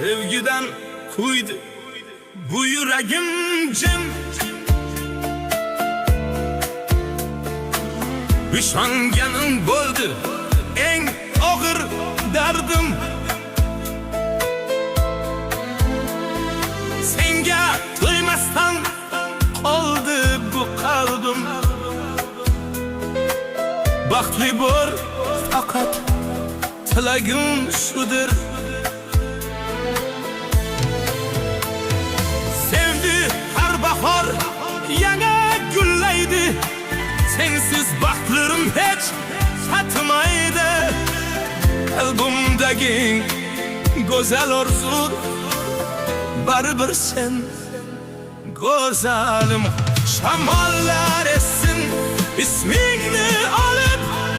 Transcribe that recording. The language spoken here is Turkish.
Sevgiden kuydu bu yüreğim cem. Üşengenin boldu en ağır derdim. Senge duymasdan oldu bu kalbim. Baktli bor fakat tilagim şudur. Sevdi her bahar yana gülleydi. Sensiz baktlarım hiç tatmaydı. Kalbimdeki güzel arzu baribir sen güzelim. Şamallar essin ismini